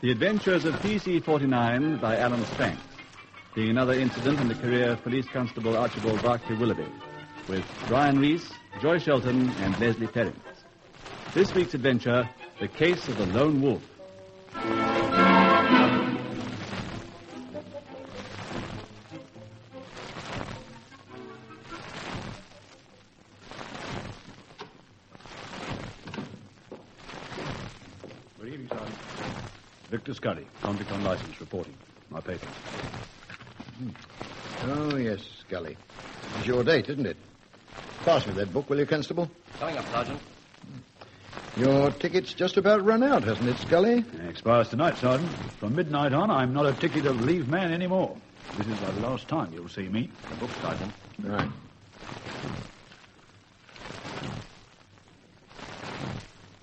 The Adventures of PC-49 by Alan Spanks, being another incident in the career of Police Constable Archibald Barclay Willoughby, with Brian Reese, Joy Shelton, and Leslie Perrins. This week's adventure, The Case of the Lone Wolf. Good evening, Sergeant. Victor Scully, convict on license, reporting. My papers. Oh, yes, Scully. It's your date, isn't it? Pass me that book, will you, Constable? Coming up, Sergeant. Your ticket's just about run out, hasn't it, Scully? It expires tonight, Sergeant. From midnight on, I'm not a ticket of leave man anymore. This is the last time you'll see me. The book, Sergeant. Right.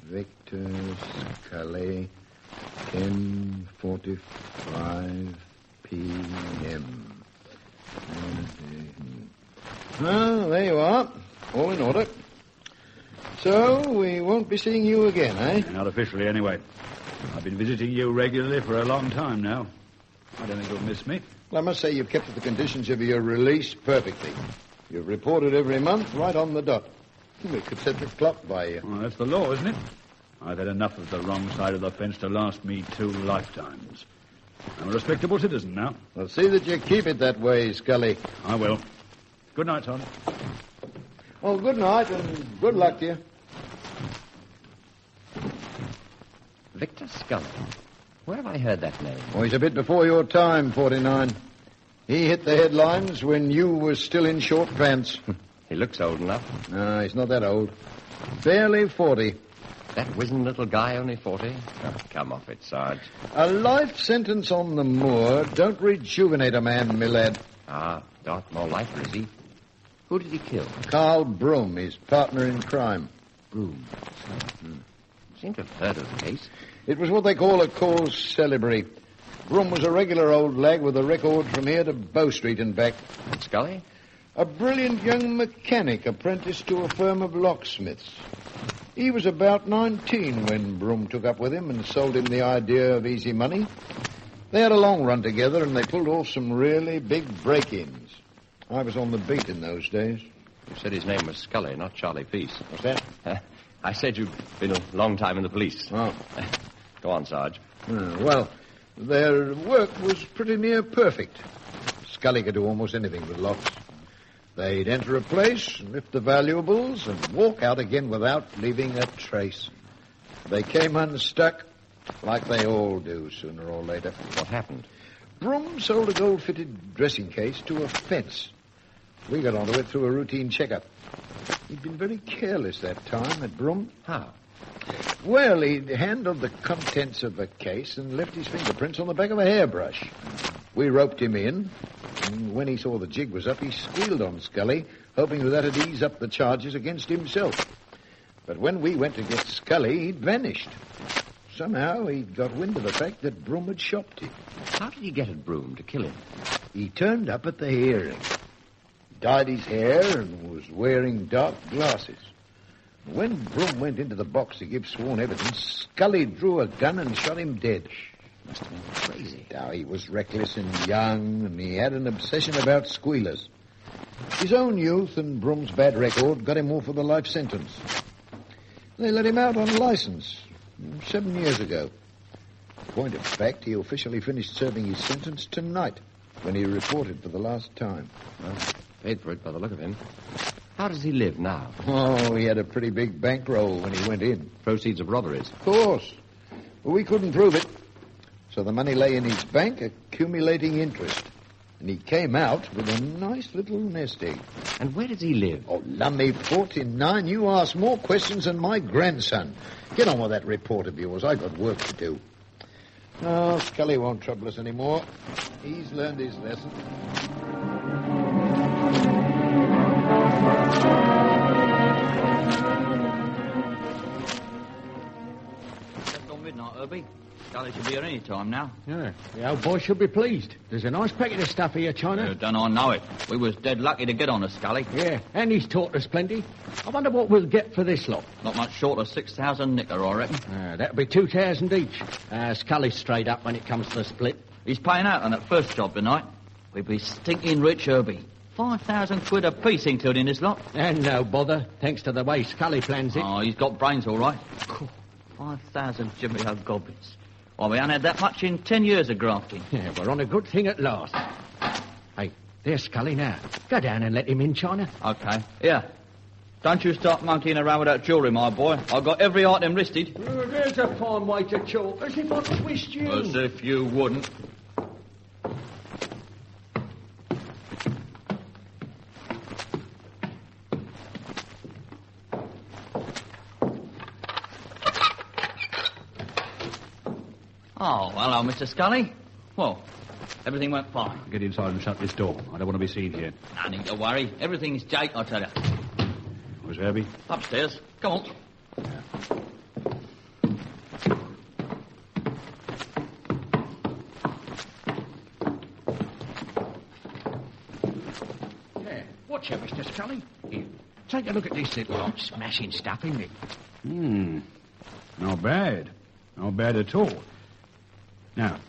Victor Scully, 10:45 p.m. Well, there you are. All in order. So, we won't be seeing you again, eh? Not officially, anyway. I've been visiting you regularly for a long time now. I don't think you'll miss me. Well, I must say you've kept to the conditions of your release perfectly. You've reported every month right on the dot. We could set the clock by you. Well, that's the law, isn't it? I've had enough of the wrong side of the fence to last me 2 lifetimes. I'm a respectable citizen now. Well, see that you keep it that way, Scully. I will. Good night, Sergeant. Well, good night and good luck to you. Victor Scully. Where have I heard that name? Oh, he's a bit before your time, 49. He hit the headlines when you were still in short pants. He looks old enough. No, he's not that old. Barely 40. That wizened little guy only 40? Oh, come off it, Sarge. A life sentence on the moor don't rejuvenate a man, my lad. Ah, Dartmoor lifer, is he? Who did he kill? Carl Broom, his partner in crime. Broom. Seem to have heard of the case. It was what they call a cause celebre. Broom was a regular old lag with a record from here to Bow Street and back. And Scully? A brilliant young mechanic apprenticed to a firm of locksmiths. He was about 19 when Broom took up with him and sold him the idea of easy money. They had a long run together and they pulled off some really big break-ins. I was on the beat in those days. You said his name was Scully, not Charlie Peace. What's that? I said you'd been a long time in the police. Oh. Go on, Sarge. Well, their work was pretty near perfect. Scully could do almost anything with locks. They'd enter a place, lift the valuables, and walk out again without leaving a trace. They came unstuck, like they all do sooner or later. What happened? Broom sold a gold-fitted dressing case to a fence. We got onto it through a routine checkup. He'd been very careless that time at Broom. How? Well, he'd handled the contents of the case and left his fingerprints on the back of a hairbrush. We roped him in, and when he saw the jig was up, he squealed on Scully, hoping that that'd ease up the charges against himself. But when we went to get Scully, he'd vanished. Somehow he'd got wind of the fact that Broom had shopped him. How did he get at Broom to kill him? He turned up at the hearing, dyed his hair, and was wearing dark glasses. When Broom went into the box to give sworn evidence, Scully drew a gun and shot him dead. Must have been crazy. Now, he was reckless and young, and he had an obsession about squealers. His own youth and Broom's bad record got him off with a life sentence. They let him out on license 7 years ago. Point of fact, he officially finished serving his sentence tonight when he reported for the last time. Well, paid for it by the look of him. How does he live now? Oh, he had a pretty big bankroll when he went in. Proceeds of robberies. Of course. But we couldn't prove it. So the money lay in his bank, accumulating interest. And he came out with a nice little nest egg. And where does he live? Oh, lummy 49, you ask more questions than my grandson. Get on with that report of yours. I've got work to do. Oh, Scully won't trouble us anymore. He's learned his lesson. Just gone midnight, Herbie. Scully should be here any time now. Yeah, the old boy should be pleased. There's a nice packet of stuff here, China. Don't I know it? We was dead lucky to get on a Scully. Yeah, and he's taught us plenty. I wonder what we'll get for this lot. Not much short of 6,000 nicker, I reckon. That'll be 2,000 each. Scully's straight up when it comes to the split. He's paying out on that first job tonight. We'd be stinking rich, Herbie. 5,000 quid a piece, including this lot. And no bother, thanks to the way Scully plans it. Oh, he's got brains, all right. 5,000 Jimmy O'Goblins. Well, we ain't had that much in 10 years of grafting. Yeah, we're on a good thing at last. Hey, there's Scully now. Go down and let him in, China. OK. Here. Don't you start monkeying around with that jewellery, my boy. I've got every item listed. Oh, there's a fine way to talk, as if I twist you. As if you wouldn't. Oh, hello, Mr. Scully. Well, everything went fine. Get inside and shut this door. I don't want to be seen here. No need to worry. Everything's Jake, I tell you. Where's Herbie? Upstairs. Come on. Yeah, watch out, Mr. Scully. Here, take a look at this little lot. Smashing stuff, isn't it? Not bad. Not bad at all. Now,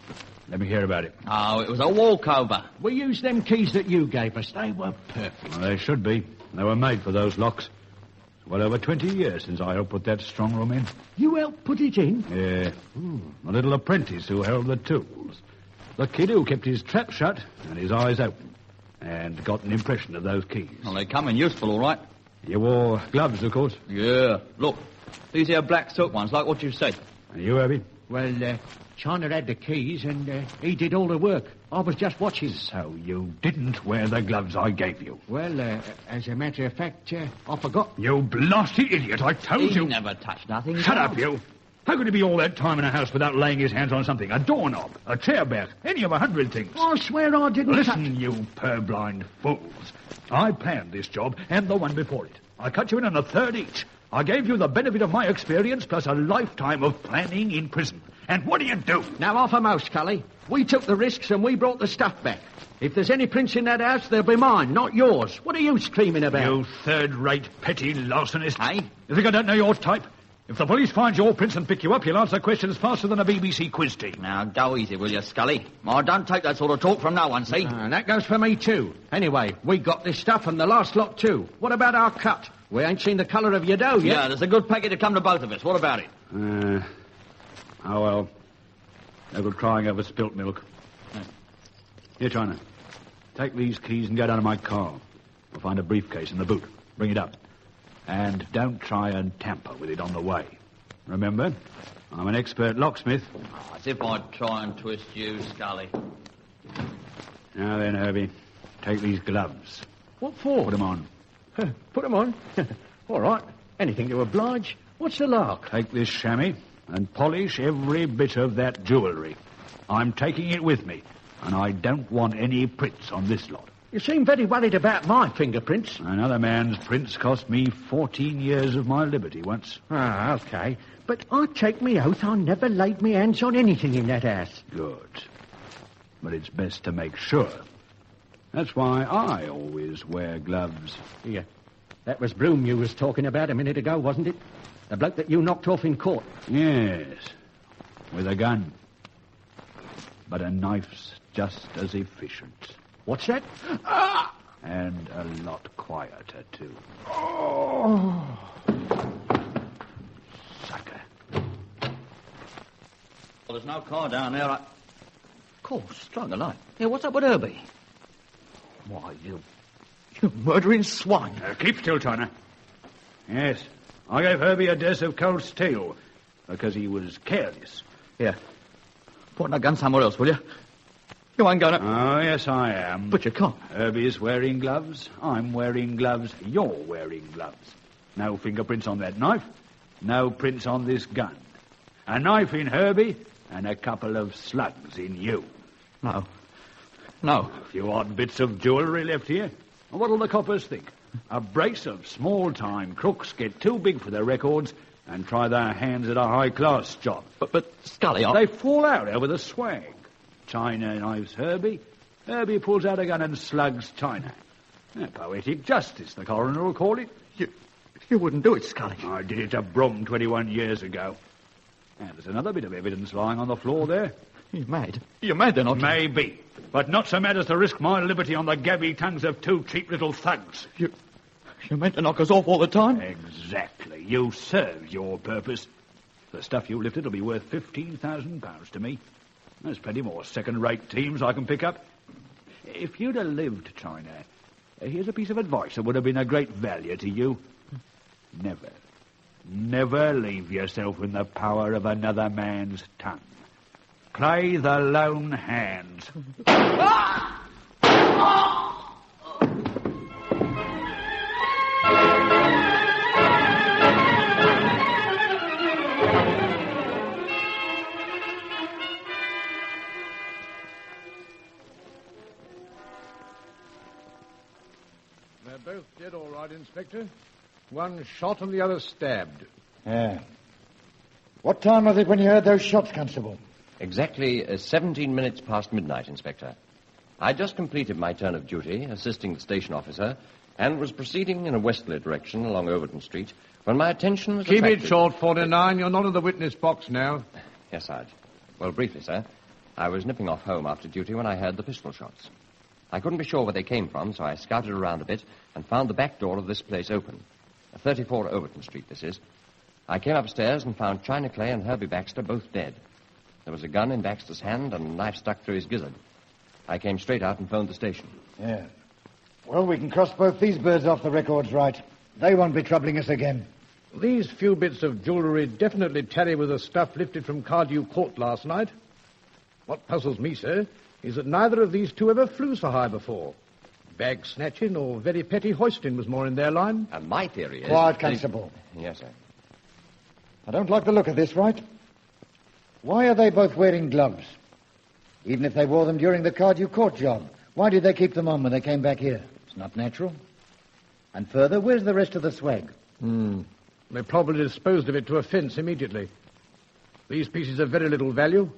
let me hear about it. Oh, it was a walkover. We used them keys that you gave us. They were perfect. Well, they should be. They were made for those locks. It's well over 20 years since I helped put that strong room in. You helped put it in? Yeah. A little apprentice who held the tools. The kid who kept his trap shut and his eyes open. And got an impression of those keys. Well, they come in useful, all right. You wore gloves, of course. Yeah. Look, these here black silk ones, like what you said. And you, Herbie? Well, China had the keys, and he did all the work. I was just watching. So you didn't wear the gloves I gave you? Well, as a matter of fact, I forgot. You blasted idiot, I told He you. never touched nothing. Shut up, you. How could he be all that time in a house without laying his hands on something? A doorknob, a chair back, any of 100 things. I swear I didn't Listen, you purblind fools. I planned this job and the one before it. I cut you in on a third each. I gave you the benefit of my experience plus a lifetime of planning in prison. And what do you do? Now, off a mouse, Scully. We took the risks and we brought the stuff back. If there's any prints in that house, they'll be mine, not yours. What are you screaming about? You third-rate, petty larcenist. Hey? You think I don't know your type? If the police find your prints and pick you up, you'll answer questions faster than a BBC quiz team. Now, go easy, will you, Scully? I don't take that sort of talk from no one, see? That goes for me, too. Anyway, we got this stuff and the last lot, too. What about our cut? We ain't seen the colour of your dough yet. Yeah, there's a good packet to come to both of us. What about it? Oh, well. No good crying over spilt milk. Here, China. Take these keys and go down to my car. We'll find a briefcase in the boot. Bring it up. And don't try and tamper with it on the way. Remember, I'm an expert locksmith. Oh, as if I'd try and twist you, Scully. Now then, Herbie, take these gloves. What for? Put them on. Put them on? All right. Anything to oblige. What's the lark? Take this chamois and polish every bit of that jewellery. I'm taking it with me, and I don't want any prints on this lot. You seem very worried about my fingerprints. Another man's prints cost me 14 years of my liberty once. Ah, OK. But I take me oath I never laid me hands on anything in that house. Good. But it's best to make sure. That's why I always wear gloves. Yeah. That was Broom you was talking about a minute ago, wasn't it? The bloke that you knocked off in court. Yes. With a gun. But a knife's just as efficient. What's that? And a lot quieter, too. Oh. Sucker. Well, there's no car down there. Of course, strike a light. Yeah, what's up with Herbie? Why, you murdering swine. Keep still, China. Yes. I gave Herbie a dose of cold steel because he was careless. Here. Put that gun somewhere else, will you? You ain't gonna... Oh, yes, I am. But you can't. Herbie's wearing gloves. I'm wearing gloves. You're wearing gloves. No fingerprints on that knife. No prints on this gun. A knife in Herbie and a couple of slugs in you. No. A few odd bits of jewellery left here. And what'll the coppers think? A brace of small-time crooks get too big for their records and try their hands at a high-class job. But Scully, They fall out over the swag. China knives Herbie. Herbie pulls out a gun and slugs China. Poetic justice, the coroner will call it. You wouldn't do it, Scully. I did it to Brom 21 years ago. And there's another bit of evidence lying on the floor there. You're mad. You're mad, then, aren't you? Maybe, but not so mad as to risk my liberty on the gabby tongues of two cheap little thugs. You meant to knock us off all the time? Exactly. You served your purpose. The stuff you lifted will be worth £15,000 to me. There's plenty more second-rate teams I can pick up. If you'd have lived, China, here's a piece of advice that would have been of great value to you. Never leave yourself in the power of another man's tongue. Play the lone hand. They're both dead, all right, Inspector. One shot and the other stabbed. Yeah. What time was it when you heard those shots, Constable? Exactly 17 minutes past midnight, Inspector. I just completed my turn of duty, assisting the station officer, and was proceeding in a westerly direction along Overton Street when my attention was Keep attracted... it short, 49. You're not in the witness box now. Yes, Sarge. Well, briefly, sir. I was nipping off home after duty when I heard the pistol shots. I couldn't be sure where they came from, so I scouted around a bit and found the back door of this place open. 34 Overton Street, this is. I came upstairs and found China Clay and Herbie Baxter both dead. There was a gun in Baxter's hand and a knife stuck through his gizzard. I came straight out and phoned the station. Yeah. Well, we can cross both these birds off the records, right? They won't be troubling us again. These few bits of jewellery definitely tally with the stuff lifted from Cardew Court last night. What puzzles me, sir, is that neither of these two ever flew so high before. Bag snatching or very petty hoisting was more in their line. And my theory is... Quiet, Constable. Yes, sir. I don't like the look of this, right? Why are they both wearing gloves? Even if they wore them during the Cardew Court job, why did they keep them on when they came back here? It's not natural. And further, where's the rest of the swag? They probably disposed of it to a fence immediately. These pieces have very little value.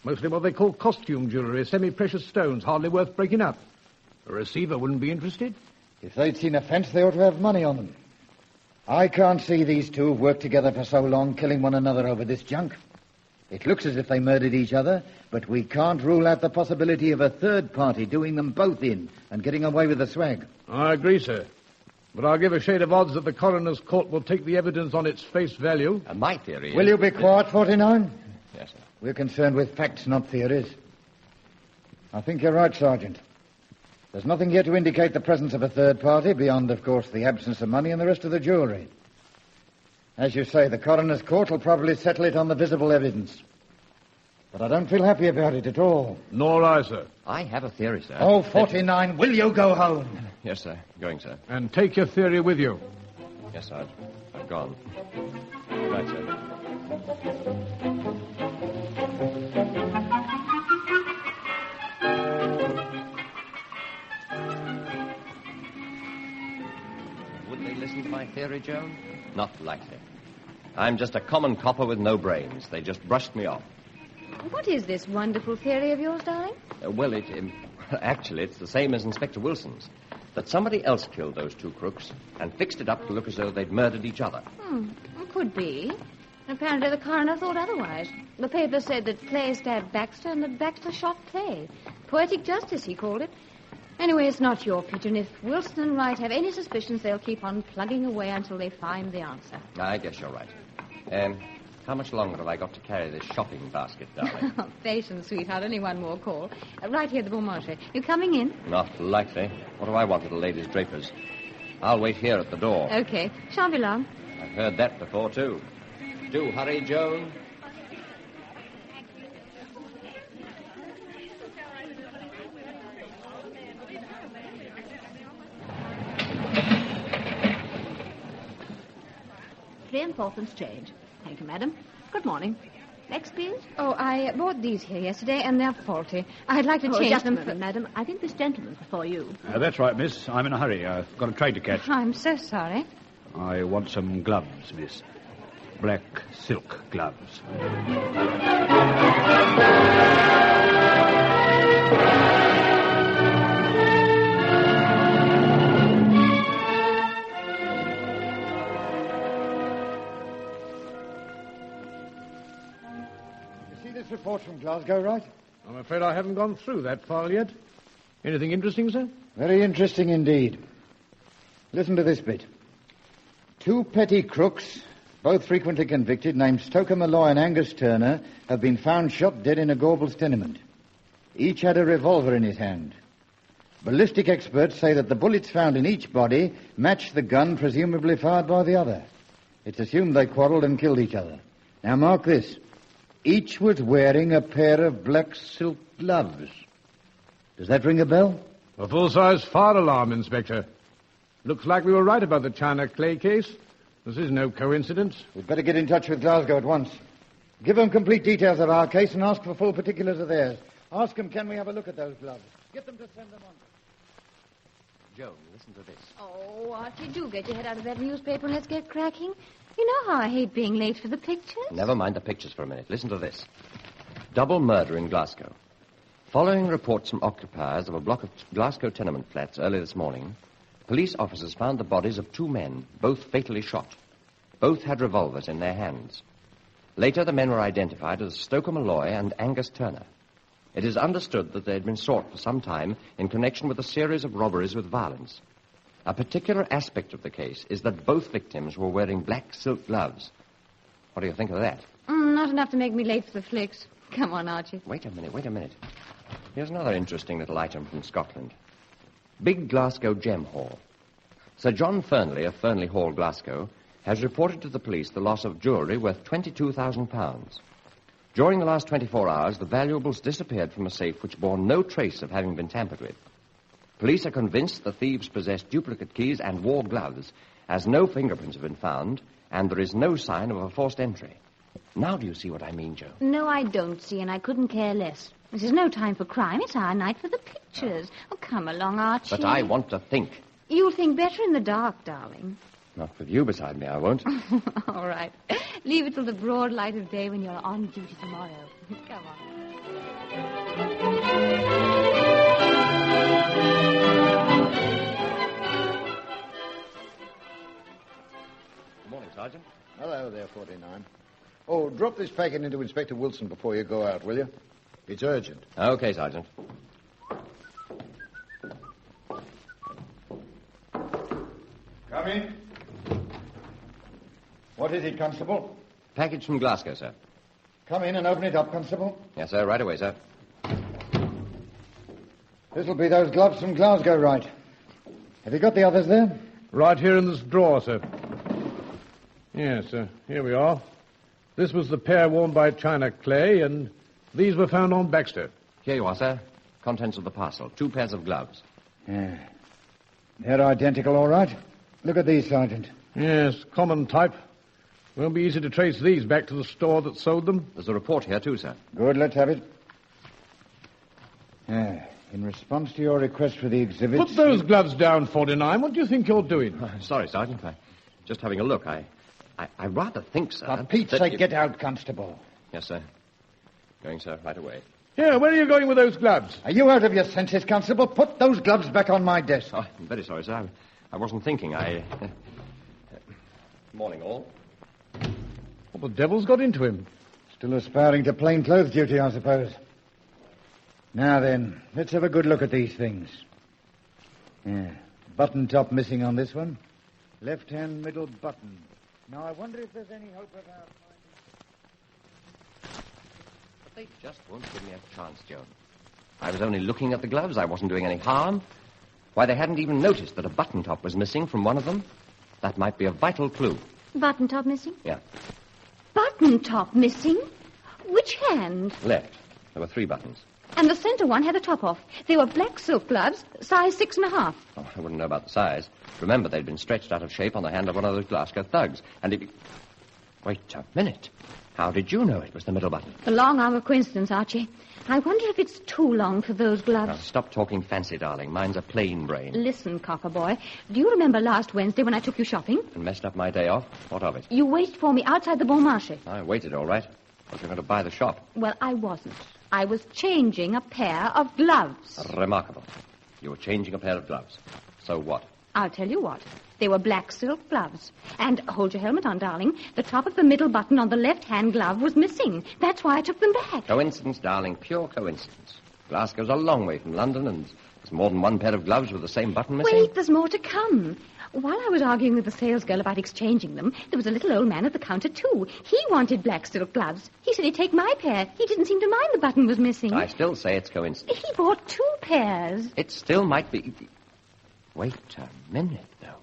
Mostly what they call costume jewellery, semi-precious stones, hardly worth breaking up. A receiver wouldn't be interested. If they'd seen a fence, they ought to have money on them. I can't see these two have worked together for so long, killing one another over this junk. It looks as if they murdered each other, but we can't rule out the possibility of a third party doing them both in and getting away with the swag. I agree, sir. But I'll give a shade of odds that the coroner's court will take the evidence on its face value. And my theory is... Will you be quiet, 49? Yes, sir. We're concerned with facts, not theories. I think you're right, Sergeant. There's nothing yet to indicate the presence of a third party, beyond, of course, the absence of money and the rest of the jewellery. As you say, the coroner's court will probably settle it on the visible evidence. But I don't feel happy about it at all. Nor I, sir. I have a theory, sir. Oh, 49, will you go home? Yes, sir. Going, sir. And take your theory with you. Yes, Sarge. I'm gone. Right, sir. Would they listen to my theory, Joan? Not likely. I'm just a common copper with no brains. They just brushed me off. What is this wonderful theory of yours, darling? Actually, it's the same as Inspector Wilson's. That somebody else killed those two crooks and fixed it up to look as though they'd murdered each other. Could be. Apparently the coroner thought otherwise. The paper said that Clay stabbed Baxter and that Baxter shot Clay. Poetic justice, he called it. Anyway, it's not your pigeon. If Wilson and Wright have any suspicions, they'll keep on plugging away until they find the answer. I guess you're right. How much longer have I got to carry this shopping basket, darling? Patience, sweetheart. Only one more call. Right here at the Beaumarchais. You coming in? Not likely. What do I want with the ladies' drapers? I'll wait here at the door. Okay. Shan't be long. I've heard that before, too. Do hurry, Joan. Three and fourpence change. Thank you, madam. Good morning. Next, please. Oh, I bought these here yesterday, and they're faulty. I'd like to change just them a minute, madam. I think this gentleman's before you. That's right, miss. I'm in a hurry. I've got a train to catch. I'm so sorry. I want some gloves, miss. black silk gloves. This report from Glasgow, right? I'm afraid I haven't gone through that file yet. Anything interesting, sir? Very interesting indeed. Listen to this bit. 2 petty crooks, both frequently convicted, named Stoker Malloy and Angus Turner, have been found shot dead in a Gorbals tenement. Each had a revolver in his hand. Ballistic experts say that the bullets found in each body match the gun presumably fired by the other. It's assumed they quarreled and killed each other. Now mark this. Each was wearing a pair of black silk gloves. Does that ring a bell? A full-size fire alarm, Inspector. Looks like we were right about the China Clay case. This is no coincidence. We'd better get in touch with Glasgow at once. Give them complete details of our case and ask for full particulars of theirs. Ask them, can we have a look at those gloves? Get them to send them on. Joan, listen to this. Oh, Archie, do get your head out of that newspaper and let's get cracking. You know how I hate being late for the pictures. Never mind the pictures for a minute. Listen to this. Double murder in Glasgow. Following reports from occupiers of a block of Glasgow tenement flats early this morning, police officers found the bodies of 2 men, both fatally shot. Both had revolvers in their hands. Later, the men were identified as Stoker Malloy and Angus Turner. It is understood that they had been sought for some time in connection with a series of robberies with violence. A particular aspect of the case is that both victims were wearing black silk gloves. What do you think of that? Not enough to make me late for the flicks. Come on, Archie. Wait a minute. Here's another interesting little item from Scotland. Big Glasgow Gem Hall. Sir John Fernley of Fernley Hall, Glasgow, has reported to the police the loss of jewellery worth £22,000. During the last 24 hours, the valuables disappeared from a safe which bore no trace of having been tampered with. Police are convinced the thieves possessed duplicate keys and wore gloves, as no fingerprints have been found, and there is no sign of a forced entry. Now do you see what I mean, Joe? No, I don't see, and I couldn't care less. This is no time for crime. It's our night for the pictures. Oh, come along, Archie. But I want to think. You'll think better in the dark, darling. Not with you beside me, I won't. All right. Leave it till the broad light of day when you're on duty tomorrow. Come on. Good morning, Sergeant. Hello there, 49. Oh, drop this packet into Inspector Wilson before you go out, will you? It's urgent. Okay, Sergeant. Come in. What is it, Constable? Package from Glasgow, sir. Come in and open it up, Constable. Yes, sir. Right away, sir. This'll be those gloves from Glasgow, right? Have you got the others there? Right here in this drawer, sir. Yes, sir. Here we are. This was the pair worn by China Clay, and these were found on Baxter. Here you are, sir. Contents of the parcel. 2 pairs of gloves. Yeah. They're identical, all right. Look at these, Sergeant. Yes, common type. Won't be easy to trace these back to the store that sold them. There's a report here, too, sir. Good, let's have it. In response to your request for the exhibits... Put those gloves down, 49. What do you think you're doing? Sorry, Sergeant. Just having a look. I rather think, sir... For Pete's sake, get out, Constable. Yes, sir. Going, sir, right away. Here, where are you going with those gloves? Are you out of your senses, Constable? Put those gloves back on my desk. Oh, I'm very sorry, sir. I wasn't thinking. Morning, all. What the devil's got into him? Still aspiring to plainclothes duty, I suppose. Now then, let's have a good look at these things. Yeah. Button top missing on this one. Left-hand middle button. Now, I wonder if there's any hope of our finding... But they just won't give me a chance, Joan. I was only looking at the gloves. I wasn't doing any harm. Why, they hadn't even noticed that a button top was missing from one of them. That might be a vital clue. Button top missing? Yeah. Button top missing? Which hand? Left. There were 3 buttons. And the center one had the top off. They were black silk gloves, size 6.5. Oh, I wouldn't know about the size. Remember, they'd been stretched out of shape on the hand of one of those Glasgow thugs. And it... Wait a minute. How did you know it was the middle button? The long arm of coincidence, Archie. I wonder if it's too long for those gloves. Now, stop talking fancy, darling. Mine's a plain brain. Listen, Copper boy. Do you remember last Wednesday when I took you shopping? And messed up my day off? What of it? You waited for me outside the Bon Marché. I waited, all right. Was you going to buy the shop? Well, I wasn't. I was changing a pair of gloves. Remarkable. You were changing a pair of gloves. So what? I'll tell you what. They were black silk gloves. And hold your helmet on, darling. The top of the middle button on the left-hand glove was missing. That's why I took them back. Coincidence, darling. Pure coincidence. Glasgow's a long way from London, and there's more than one pair of gloves with the same button missing. Wait, there's more to come. While I was arguing with the salesgirl about exchanging them, there was a little old man at the counter, too. He wanted black silk gloves. He said he'd take my pair. He didn't seem to mind the button was missing. I still say it's coincidence. He bought 2 pairs. It still might be... Wait a minute, though.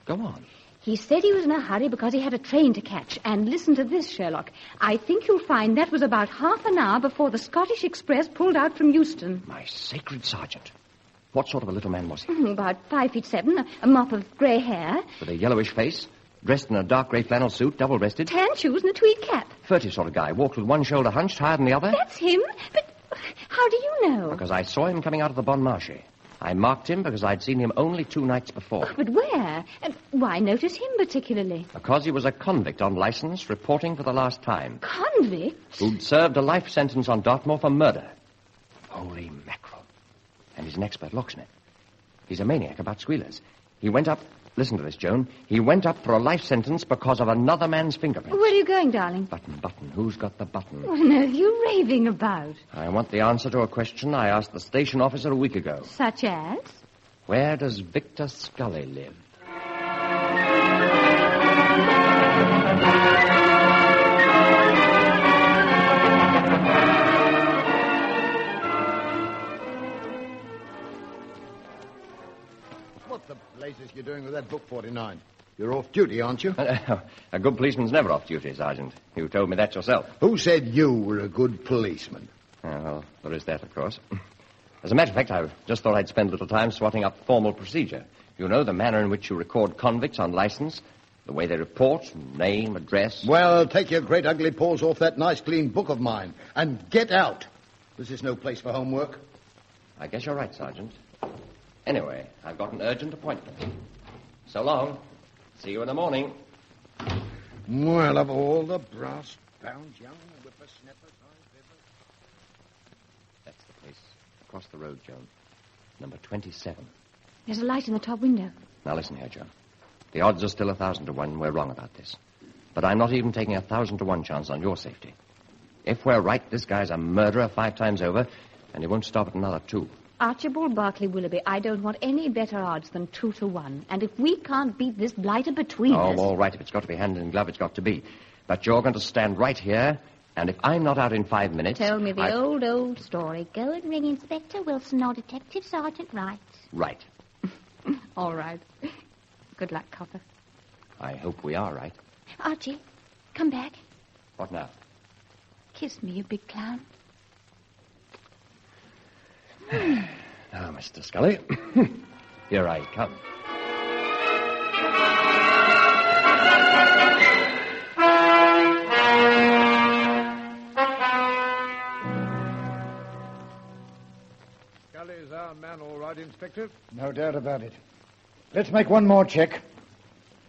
Go on. He said he was in a hurry because he had a train to catch. And listen to this, Sherlock. I think you'll find that was about half an hour before the Scottish Express pulled out from Euston. My sacred sergeant. What sort of a little man was he? About 5'7", a mop of grey hair. With a yellowish face, dressed in a dark grey flannel suit, double-breasted. Tan shoes and a tweed cap. Furtive sort of guy, walked with one shoulder hunched higher than the other. That's him. But how do you know? Because I saw him coming out of the Bon Marché. I marked him because I'd seen him only 2 nights before. Oh, but where? And why notice him particularly? Because he was a convict on license, reporting for the last time. Convict? Who'd served a life sentence on Dartmoor for murder. Holy mackerel. And he's an expert locksmith. He's a maniac about squealers. He went up... Listen to this, Joan. He went up for a life sentence because of another man's fingerprints. Where are you going, darling? Button. Who's got the button? What on earth are you raving about? I want the answer to a question I asked the station officer a week ago. Such as? Where does Victor Scully live? What the blazes you doing with that book, 49? You're off duty, aren't you? A good policeman's never off duty, Sergeant. You told me that yourself. Who said you were a good policeman? Well, there is that, of course. As a matter of fact, I just thought I'd spend a little time swatting up formal procedure. You know, the manner in which you record convicts on license, the way they report, name, address. Well, take your great ugly paws off that nice clean book of mine and get out. This is no place for homework. I guess you're right, Sergeant. Anyway, I've got an urgent appointment. So long. See you in the morning. Well, of all the brass-bound young whippersnappers I've ever... That's the place. Across the road, Joan. Number 27. There's a light in the top window. Now listen here, Joan. The odds are still 1,000 to 1. We're wrong about this. But I'm not even taking 1,000 to 1 chance on your safety. If we're right, this guy's a murderer 5 times over, and he won't stop at another 2. Archibald Barclay Willoughby, I don't want any better odds than 2 to 1. And if we can't beat this blighter between us... Oh, all right. If it's got to be hand in glove, it's got to be. But you're going to stand right here, and if I'm not out in 5 minutes... Tell me the old story. Go and ring Inspector Wilson or Detective Sergeant Wright. Right. All right. Good luck, Copper. I hope we are right. Archie, come back. What now? Kiss me, you big clown. Now, Mr. Scully, here I come. Scully's our man, all right, Inspector? No doubt about it. Let's make one more check.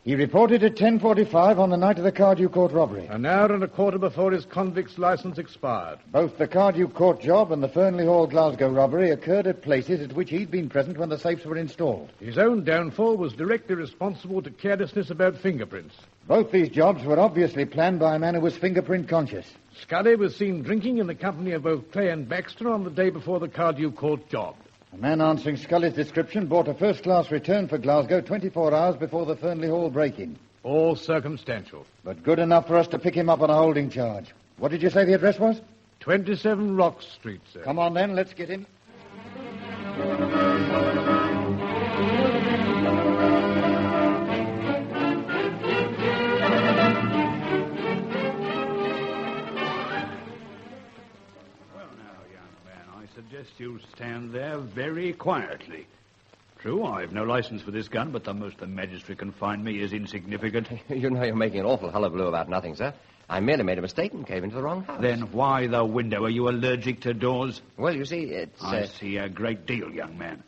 He reported at 10:45 on the night of the Cardew Court robbery. An hour and a quarter before his convict's license expired. Both the Cardew Court job and the Fernley Hall, Glasgow robbery occurred at places at which he'd been present when the safes were installed. His own downfall was directly responsible to carelessness about fingerprints. Both these jobs were obviously planned by a man who was fingerprint conscious. Scully was seen drinking in the company of both Clay and Baxter on the day before the Cardew Court job. A man answering Scully's description bought a first-class return for Glasgow 24 hours before the Fernley Hall break-in. All circumstantial. But good enough for us to pick him up on a holding charge. What did you say the address was? 27 Rock Street, sir. Come on, then. Let's get him. Suggest you stand there very quietly. True, I've no license for this gun, but the most the magistrate can find me is insignificant. You know you're making an awful hullabaloo about nothing, sir. I merely made a mistake and came into the wrong house. Then why the window? Are you allergic to doors? Well, you see, it's... I see a great deal, young man.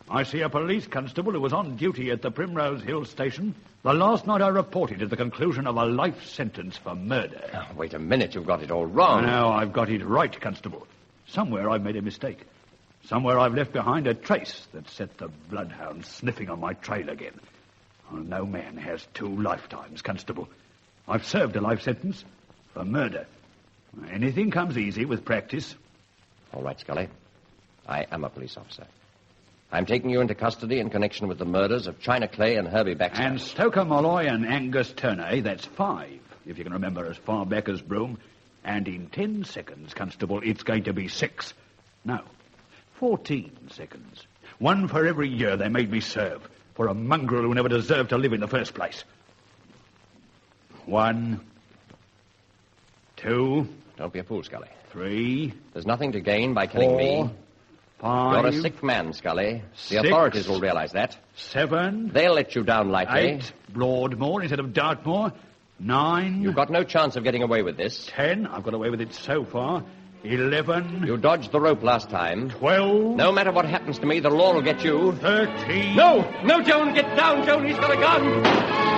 I see a police constable who was on duty at the Primrose Hill station the last night I reported at the conclusion of a life sentence for murder. Oh, wait a minute, you've got it all wrong. No, I've got it right, Constable. Somewhere I've made a mistake. Somewhere I've left behind a trace that set the bloodhounds sniffing on my trail again. Oh, no man has 2 lifetimes, Constable. I've served a life sentence for murder. Anything comes easy with practice. All right, Scully. I am a police officer. I'm taking you into custody in connection with the murders of China Clay and Herbie Baxter. And Stoker Molloy and Angus Turner, that's 5, if you can remember as far back as Broome. And in 10 seconds, Constable, it's going to be 6. No, 14 seconds. 1 for every year they made me serve for a mongrel who never deserved to live in the first place. 1, 2... Don't be a fool, Scully. 3... There's nothing to gain by killing 4, me. 5... You're a sick man, Scully. The 6, authorities will realize that. 7... They'll let you down lightly. 8... Broadmoor instead of Dartmoor. 9... You've got no chance of getting away with this. 10... I've got away with it so far. 11... You dodged the rope last time. 12... No matter what happens to me, the law will get you. 13... No! No, Joan! Get down, Joan! He's got a gun!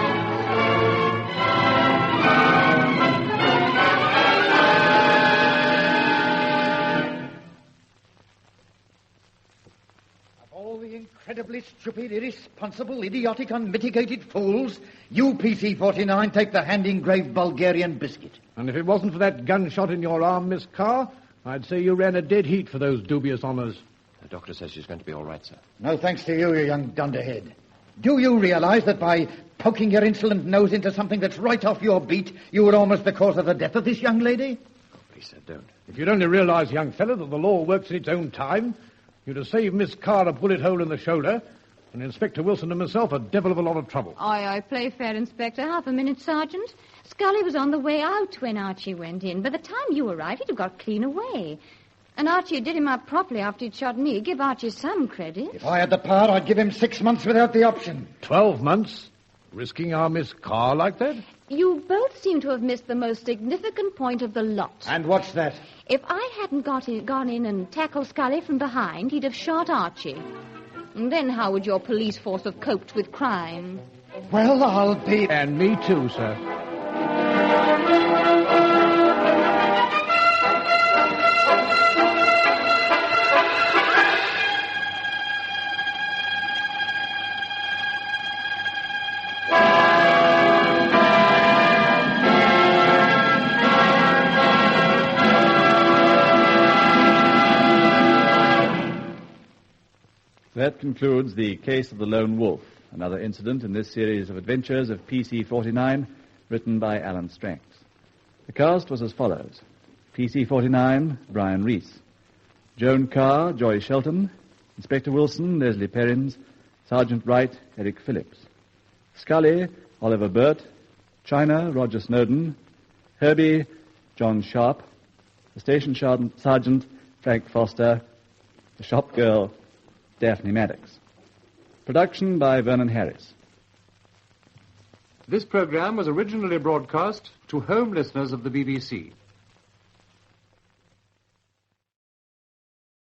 All the incredibly stupid, irresponsible, idiotic, unmitigated fools, you, PC-49, take the hand-engraved Bulgarian biscuit. And if it wasn't for that gunshot in your arm, Miss Carr, I'd say you ran a dead heat for those dubious honours. The doctor says she's going to be all right, sir. No thanks to you, you young dunderhead. Do you realize that by poking your insolent nose into something that's right off your beat, you were almost the cause of the death of this young lady? Oh, please, sir, don't. If you'd only realize, young fellow, that the law works in its own time, you'd have saved Miss Carr a bullet hole in the shoulder, and Inspector Wilson and myself a devil of a lot of trouble. Aye, play fair, Inspector. Half a minute, Sergeant. Scully was on the way out when Archie went in. By the time you arrived, he'd have got clean away. And Archie did him up properly after he'd shot me. Give Archie some credit. If I had the power, I'd give him 6 months without the option. 12 months? Risking our Miss Carr like that? You both seem to have missed the most significant point of the lot. And what's that? If I hadn't gone in and tackled Scully from behind, he'd have shot Archie. And then how would your police force have coped with crime? Well, I'll be... And me too, sir. That concludes the case of the Lone Wolf, another incident in this series of adventures of PC-49, written by Alan Stranks. The cast was as follows. PC-49, Brian Reese. Joan Carr, Joy Shelton. Inspector Wilson, Leslie Perrins. Sergeant Wright, Eric Phillips. Scully, Oliver Burt. China, Roger Snowden. Herbie, John Sharp. The station sergeant, Frank Foster. The shop girl, Daphne Maddox. Production by Vernon Harris. This program was originally broadcast to home listeners of the BBC.